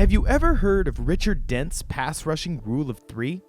Have you ever heard of Richard Dent's pass rushing rule of 3?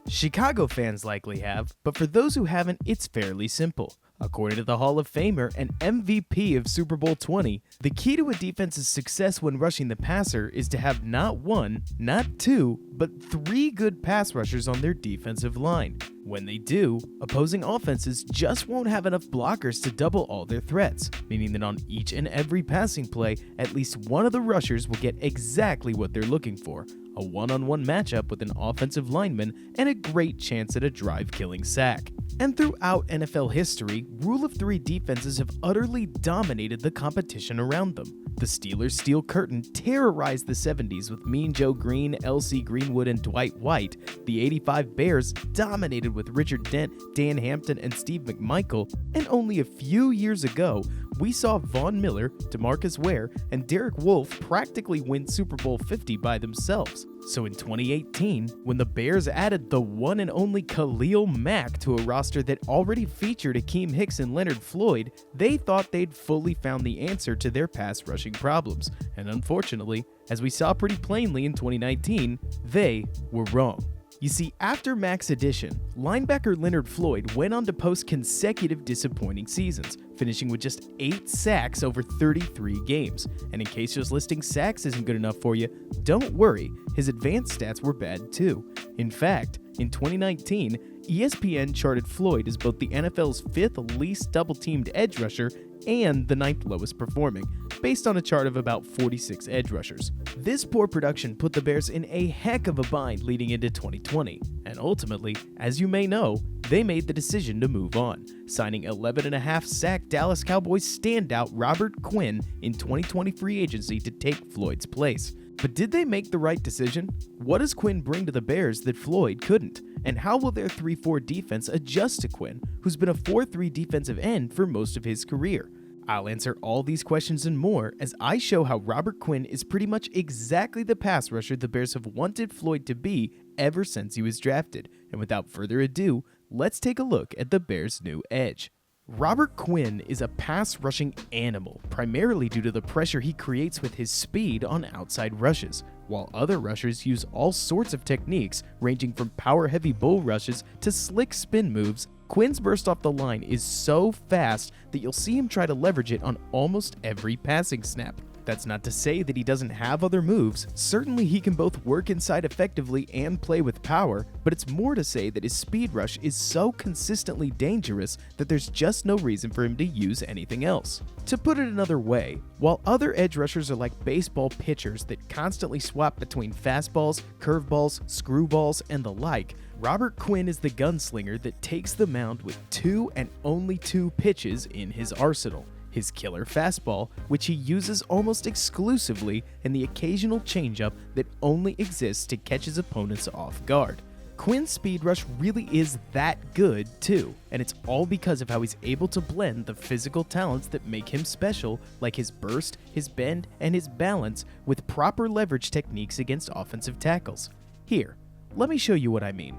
Chicago fans likely have, but for those who haven't, it's fairly simple. According to the Hall of Famer and MVP of Super Bowl 20, the key to a defense's success when rushing the passer is to have not one, not two, but 3 good pass rushers on their defensive line. When they do, opposing offenses just won't have enough blockers to double all their threats, meaning that on each and every passing play, at least one of the rushers will get exactly what they're looking for: a one-on-one matchup with an offensive lineman and a great chance at a drive-killing sack. And throughout NFL history, Rule of 3 defenses have utterly dominated the competition around them. The Steelers' Steel Curtain terrorized the 70s with Mean Joe Green, L.C. Greenwood, and Dwight White. The '85 Bears dominated with Richard Dent, Dan Hampton, and Steve McMichael. And only a few years ago, we saw Von Miller, DeMarcus Ware, and Derek Wolfe practically win Super Bowl 50 by themselves. So in 2018, when the Bears added the one and only Khalil Mack to a roster that already featured Akeem Hicks and Leonard Floyd, they thought they'd fully found the answer to their pass rushing problems. And unfortunately, as we saw pretty plainly in 2019, they were wrong. You see, after Mack's addition, linebacker Leonard Floyd went on to post consecutive disappointing seasons, finishing with just 8 sacks over 33 games. And in case just listing sacks isn't good enough for you, don't worry, his advanced stats were bad too. In fact, in 2019, ESPN charted Floyd as both the NFL's 5th least double-teamed edge rusher and the 9th lowest performing, based on a chart of about 46 edge rushers. This poor production put the Bears in a heck of a bind leading into 2020, and ultimately, as you may know, they made the decision to move on, signing 11.5-sack Dallas Cowboys standout Robert Quinn in 2020 free agency to take Floyd's place. But did they make the right decision? What does Quinn bring to the Bears that Floyd couldn't? And how will their 3-4 defense adjust to Quinn, who's been a 4-3 defensive end for most of his career? I'll answer all these questions and more as I show how Robert Quinn is pretty much exactly the pass rusher the Bears have wanted Floyd to be ever since he was drafted. And without further ado, let's take a look at the Bears' new edge. Robert Quinn is a pass-rushing animal, primarily due to the pressure he creates with his speed on outside rushes. While other rushers use all sorts of techniques, ranging from power-heavy bull rushes to slick spin moves, Quinn's burst off the line is so fast that you'll see him try to leverage it on almost every passing snap. That's not to say that he doesn't have other moves. Certainly he can both work inside effectively and play with power, but it's more to say that his speed rush is so consistently dangerous that there's just no reason for him to use anything else. To put it another way, while other edge rushers are like baseball pitchers that constantly swap between fastballs, curveballs, screwballs, and the like, Robert Quinn is the gunslinger that takes the mound with 2 and only 2 pitches in his arsenal: his killer fastball, which he uses almost exclusively, and the occasional changeup that only exists to catch his opponents off guard. Quinn's speed rush really is that good too, and it's all because of how he's able to blend the physical talents that make him special, like his burst, his bend, and his balance, with proper leverage techniques against offensive tackles. Here, let me show you what I mean.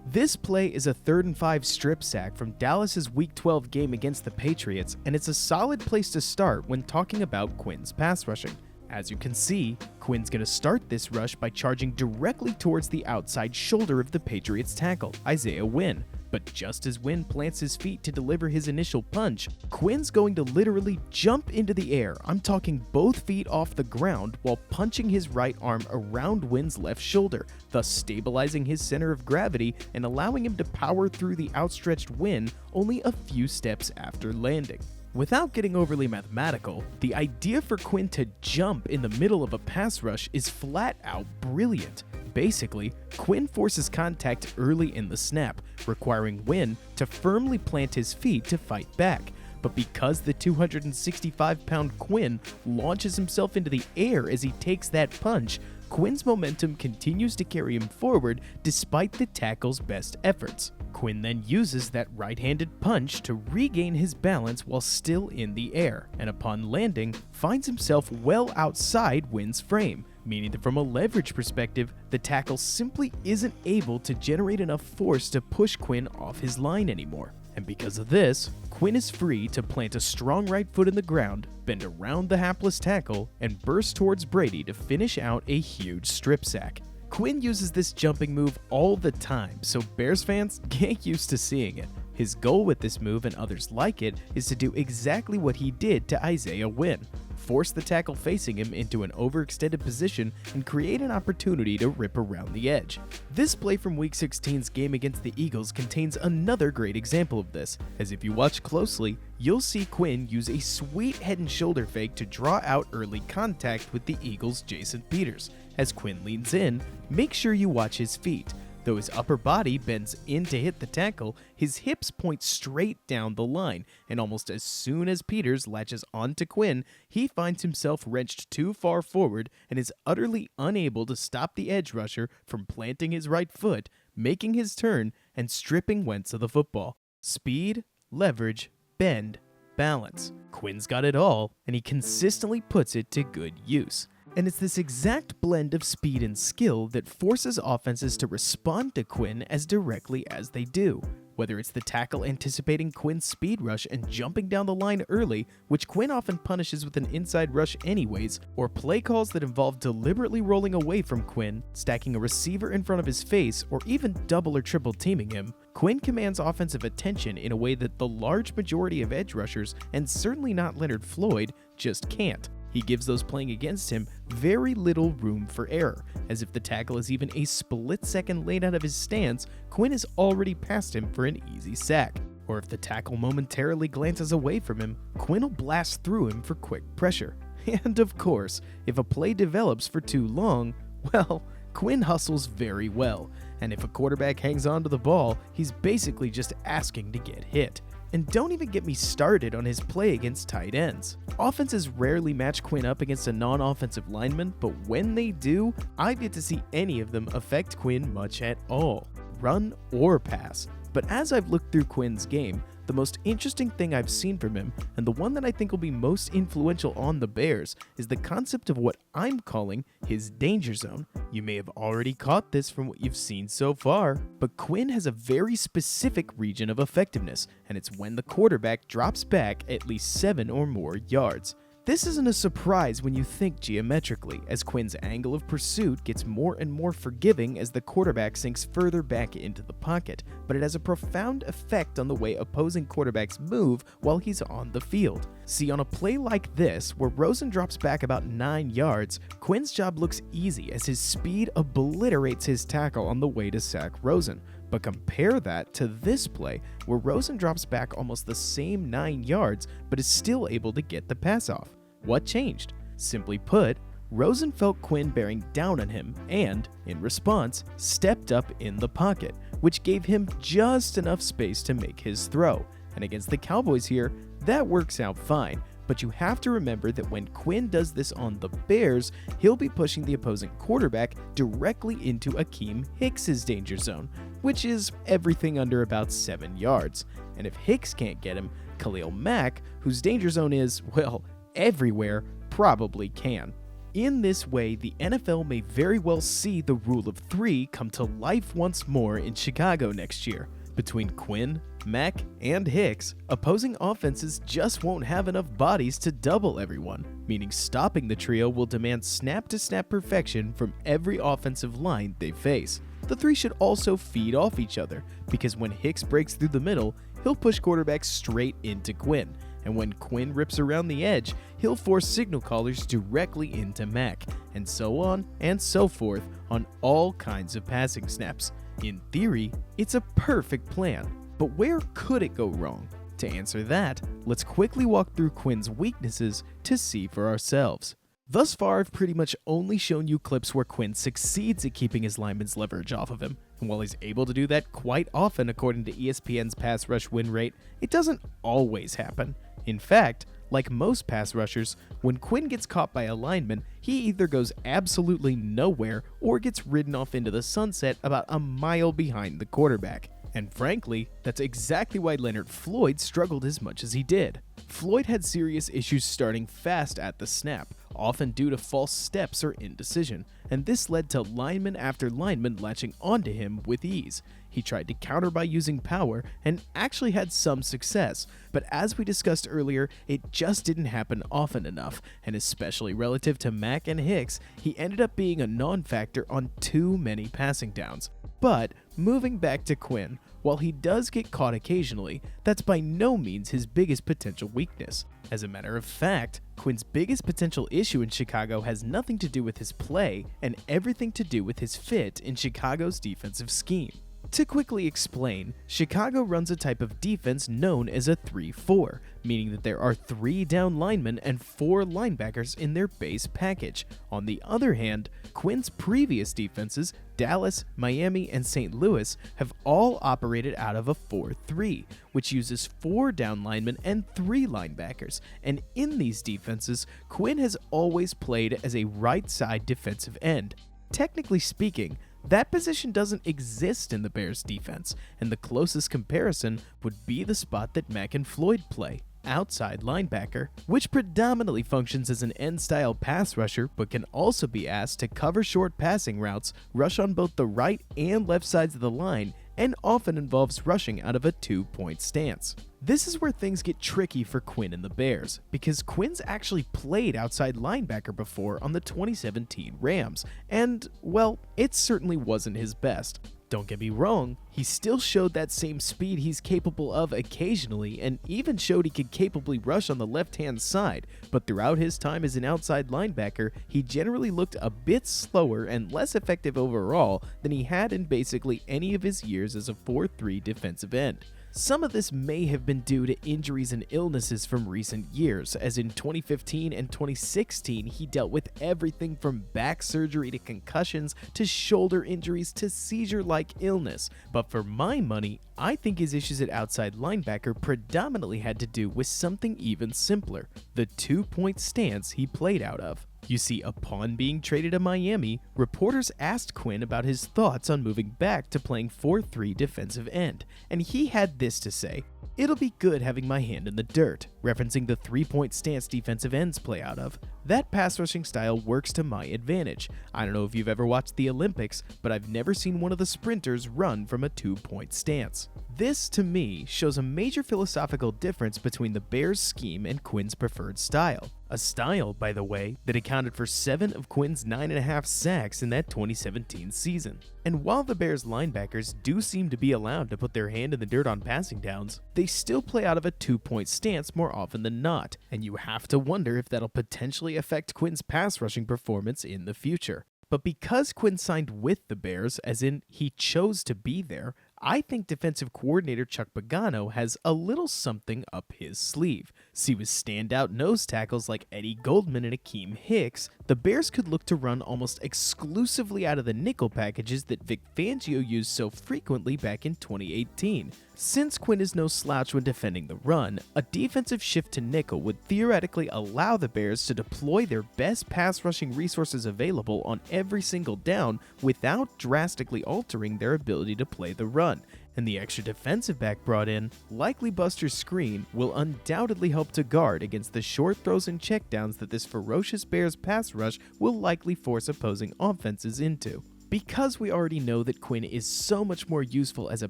This play is a 3rd and 5 strip sack from Dallas's Week 12 game against the Patriots, and it's a solid place to start when talking about Quinn's pass rushing. As you can see, Quinn's going to start this rush by charging directly towards the outside shoulder of the Patriots tackle, Isaiah Wynn. But just as Wynn plants his feet to deliver his initial punch, Quinn's going to literally jump into the air. I'm talking both feet off the ground while punching his right arm around Wynn's left shoulder, thus stabilizing his center of gravity and allowing him to power through the outstretched Wynn only a few steps after landing. Without getting overly mathematical, the idea for Quinn to jump in the middle of a pass rush is flat out brilliant. Basically, Quinn forces contact early in the snap, requiring Wynn to firmly plant his feet to fight back. But because the 265-pound Quinn launches himself into the air as he takes that punch, Quinn's momentum continues to carry him forward despite the tackle's best efforts. Quinn then uses that right-handed punch to regain his balance while still in the air, and upon landing, finds himself well outside Wynn's frame, meaning that from a leverage perspective, the tackle simply isn't able to generate enough force to push Quinn off his line anymore. And because of this, Quinn is free to plant a strong right foot in the ground, bend around the hapless tackle, and burst towards Brady to finish out a huge strip sack. Quinn uses this jumping move all the time, so Bears fans get used to seeing it. His goal with this move and others like it is to do exactly what he did to Isaiah Wynn: force the tackle facing him into an overextended position and create an opportunity to rip around the edge. This play from Week 16's game against the Eagles contains another great example of this, as if you watch closely, you'll see Quinn use a sweet head and shoulder fake to draw out early contact with the Eagles' Jason Peters. As Quinn leans in, make sure you watch his feet. Though his upper body bends in to hit the tackle, his hips point straight down the line, and almost as soon as Peters latches onto Quinn, he finds himself wrenched too far forward and is utterly unable to stop the edge rusher from planting his right foot, making his turn, and stripping Wentz of the football. Speed, leverage, bend, balance. Quinn's got it all, and he consistently puts it to good use. And it's this exact blend of speed and skill that forces offenses to respond to Quinn as directly as they do. Whether it's the tackle anticipating Quinn's speed rush and jumping down the line early, which Quinn often punishes with an inside rush anyways, or play calls that involve deliberately rolling away from Quinn, stacking a receiver in front of his face, or even double or triple teaming him, Quinn commands offensive attention in a way that the large majority of edge rushers, and certainly not Leonard Floyd, just can't. He gives those playing against him very little room for error, as if the tackle is even a split second late out of his stance, Quinn is already past him for an easy sack. Or if the tackle momentarily glances away from him, Quinn will blast through him for quick pressure. And of course, if a play develops for too long, well, Quinn hustles very well, and if a quarterback hangs on to the ball, he's basically just asking to get hit. And don't even get me started on his play against tight ends. Offenses rarely match Quinn up against a non-offensive lineman, but when they do, I've yet to see any of them affect Quinn much at all, run or pass. But as I've looked through Quinn's game, the most interesting thing I've seen from him, and the one that I think will be most influential on the Bears, is the concept of what I'm calling his danger zone. You may have already caught this from what you've seen so far, but Quinn has a very specific region of effectiveness, and it's when the quarterback drops back at least 7 or more yards. This isn't a surprise when you think geometrically, as Quinn's angle of pursuit gets more and more forgiving as the quarterback sinks further back into the pocket, but it has a profound effect on the way opposing quarterbacks move while he's on the field. See, on a play like this, where Rosen drops back about 9 yards, Quinn's job looks easy as his speed obliterates his tackle on the way to sack Rosen. But compare that to this play, where Rosen drops back almost the same 9 yards, but is still able to get the pass off. What changed? Simply put, Rosen felt Quinn bearing down on him and, in response, stepped up in the pocket, which gave him just enough space to make his throw. And against the Cowboys here, that works out fine. But you have to remember that when Quinn does this on the Bears, he'll be pushing the opposing quarterback directly into Akeem Hicks' danger zone, which is everything under about 7 yards. And if Hicks can't get him, Khalil Mack, whose danger zone is, well, everywhere, probably can. In this way, the NFL may very well see the rule of 3 come to life once more in Chicago next year. Between Quinn, Mack, and Hicks, opposing offenses just won't have enough bodies to double everyone, meaning stopping the trio will demand snap-to-snap perfection from every offensive line they face. The 3 should also feed off each other, because when Hicks breaks through the middle, he'll push quarterbacks straight into Quinn, and when Quinn rips around the edge, he'll force signal callers directly into Mack, and so on and so forth on all kinds of passing snaps. In theory, it's a perfect plan, but where could it go wrong? To answer that, let's quickly walk through Quinn's weaknesses to see for ourselves. Thus far, I've pretty much only shown you clips where Quinn succeeds at keeping his linemen's leverage off of him, and while he's able to do that quite often according to ESPN's pass rush win rate, it doesn't always happen. In fact, like most pass rushers, when Quinn gets caught by a lineman, he either goes absolutely nowhere or gets ridden off into the sunset about a mile behind the quarterback. And frankly, that's exactly why Leonard Floyd struggled as much as he did. Floyd had serious issues starting fast at the snap, often due to false steps or indecision, and this led to lineman after lineman latching onto him with ease. He tried to counter by using power and actually had some success, but as we discussed earlier, it just didn't happen often enough, and especially relative to Mack and Hicks, he ended up being a non-factor on too many passing downs. But moving back to Quinn, while he does get caught occasionally, that's by no means his biggest potential weakness. As a matter of fact, Quinn's biggest potential issue in Chicago has nothing to do with his play and everything to do with his fit in Chicago's defensive scheme. To quickly explain, Chicago runs a type of defense known as a 3-4, meaning that there are 3 down linemen and 4 linebackers in their base package. On the other hand, Quinn's previous defenses, Dallas, Miami, and St. Louis, have all operated out of a 4-3, which uses 4 down linemen and 3 linebackers, and in these defenses, Quinn has always played as a right side defensive end. Technically speaking, that position doesn't exist in the Bears' defense, and the closest comparison would be the spot that Mack and Floyd play, outside linebacker, which predominantly functions as an end-style pass rusher but can also be asked to cover short passing routes, rush on both the right and left sides of the line, and often involves rushing out of a 2-point stance. This is where things get tricky for Quinn and the Bears, because Quinn's actually played outside linebacker before on the 2017 Rams, and, well, it certainly wasn't his best. Don't get me wrong, he still showed that same speed he's capable of occasionally, and even showed he could capably rush on the left-hand side, but throughout his time as an outside linebacker, he generally looked a bit slower and less effective overall than he had in basically any of his years as a 4-3 defensive end. Some of this may have been due to injuries and illnesses from recent years, as in 2015 and 2016 he dealt with everything from back surgery to concussions to shoulder injuries to seizure-like illness. But for my money, I think his issues at outside linebacker predominantly had to do with something even simpler: the 2-point stance he played out of. You see, upon being traded to Miami, reporters asked Quinn about his thoughts on moving back to playing 4-3 defensive end, and he had this to say: "It'll be good having my hand in the dirt," referencing the 3-point stance defensive ends play out of. That pass rushing style works to my advantage. I don't know if you've ever watched the Olympics, but I've never seen one of the sprinters run from a 2-point stance. This, to me, shows a major philosophical difference between the Bears' scheme and Quinn's preferred style. A style, by the way, that accounted for 7 of Quinn's 9.5 sacks in that 2017 season. And while the Bears linebackers do seem to be allowed to put their hand in the dirt on passing downs, they still play out of a 2-point stance more often than not, and you have to wonder if that'll potentially affect Quinn's pass rushing performance in the future. But because Quinn signed with the Bears, as in he chose to be there, I think defensive coordinator Chuck Pagano has a little something up his sleeve. See, with standout nose tackles like Eddie Goldman and Akeem Hicks, the Bears could look to run almost exclusively out of the nickel packages that Vic Fangio used so frequently back in 2018. Since Quinn is no slouch when defending the run, a defensive shift to nickel would theoretically allow the Bears to deploy their best pass rushing resources available on every single down without drastically altering their ability to play the run. And the extra defensive back brought in, likely Buster Screen, will undoubtedly help to guard against the short throws and checkdowns that this ferocious Bears pass rush will likely force opposing offenses into. Because we already know that Quinn is so much more useful as a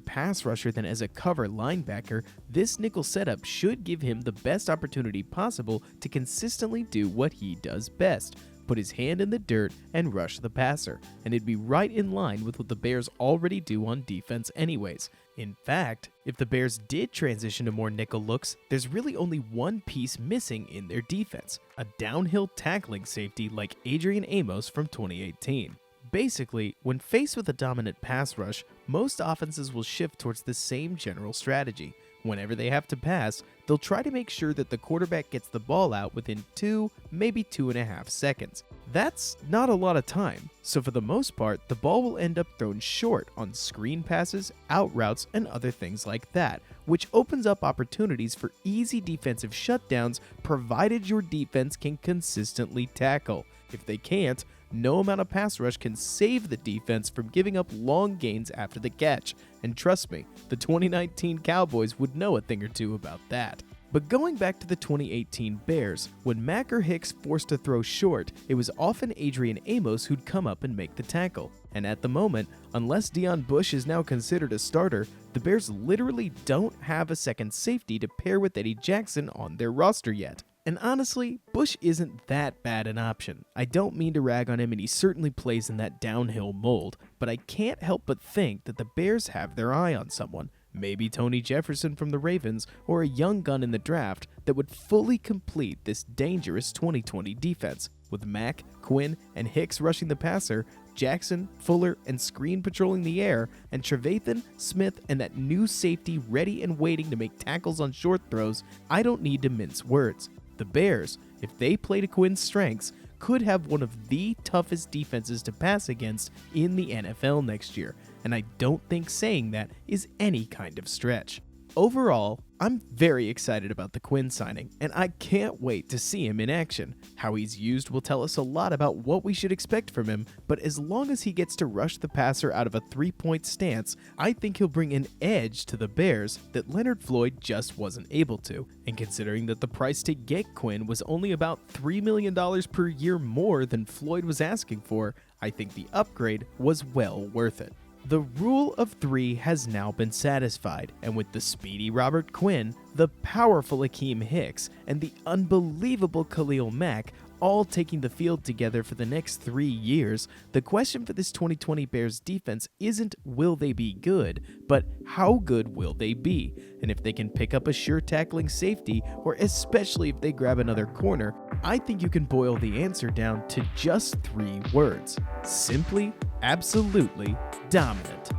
pass rusher than as a cover linebacker, this nickel setup should give him the best opportunity possible to consistently do what he does best: put his hand in the dirt and rush the passer, and it'd be right in line with what the Bears already do on defense anyways. In fact, if the Bears did transition to more nickel looks, there's really only one piece missing in their defense: a downhill tackling safety like Adrian Amos from 2018. Basically, when faced with a dominant pass rush, most offenses will shift towards the same general strategy. Whenever they have to pass, they'll try to make sure that the quarterback gets the ball out within 2, maybe 2.5 seconds. That's not a lot of time, so for the most part, the ball will end up thrown short on screen passes, out routes, and other things like that, which opens up opportunities for easy defensive shutdowns provided your defense can consistently tackle. If they can't, no amount of pass rush can save the defense from giving up long gains after the catch, and trust me, the 2019 Cowboys would know a thing or two about that. But going back to the 2018 Bears, when Mack or Hicks forced to throw short, it was often Adrian Amos who'd come up and make the tackle. And at the moment, unless Deion Bush is now considered a starter, the Bears literally don't have a second safety to pair with Eddie Jackson on their roster yet. And honestly, Bush isn't that bad an option. I don't mean to rag on him, and he certainly plays in that downhill mold, but I can't help but think that the Bears have their eye on someone, maybe Tony Jefferson from the Ravens, or a young gun in the draft that would fully complete this dangerous 2020 defense. With Mack, Quinn, and Hicks rushing the passer, Jackson, Fuller, and Screen patrolling the air, and Trevathan, Smith, and that new safety ready and waiting to make tackles on short throws, I don't need to mince words. The Bears, if they play to Quinn's strengths, could have one of the toughest defenses to pass against in the NFL next year, and I don't think saying that is any kind of stretch. Overall, I'm very excited about the Quinn signing, and I can't wait to see him in action. How he's used will tell us a lot about what we should expect from him, but as long as he gets to rush the passer out of a three-point stance, I think he'll bring an edge to the Bears that Leonard Floyd just wasn't able to. And considering that the price to get Quinn was only about $3 million per year more than Floyd was asking for, I think the upgrade was well worth it. The rule of three has now been satisfied, and with the speedy Robert Quinn, the powerful Akeem Hicks, and the unbelievable Khalil Mack all taking the field together for the next 3 years, the question for this 2020 Bears defense isn't will they be good, but how good will they be? And if they can pick up a sure tackling safety, or especially if they grab another corner, I think you can boil the answer down to just 3 words. Simply, absolutely dominant.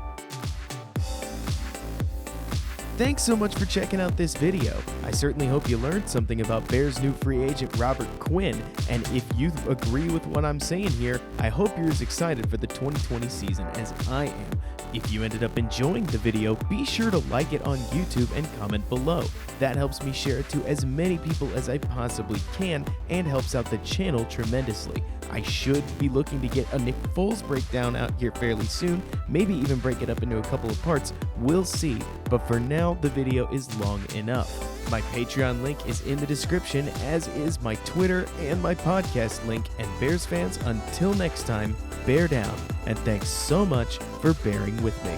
Thanks so much for checking out this video. I certainly hope you learned something about Bears' new free agent Robert Quinn, and if you agree with what I'm saying here, I hope you're as excited for the 2020 season as I am. If you ended up enjoying the video, be sure to like it on YouTube and comment below. That helps me share it to as many people as I possibly can and helps out the channel tremendously. I should be looking to get a Nick Foles breakdown out here fairly soon, maybe even break it up into a couple of parts, we'll see, but for now the video is long enough. My Patreon link is in the description, as is my Twitter and my podcast link, and Bears fans, until next time, bear down, and thanks so much for bearing with me.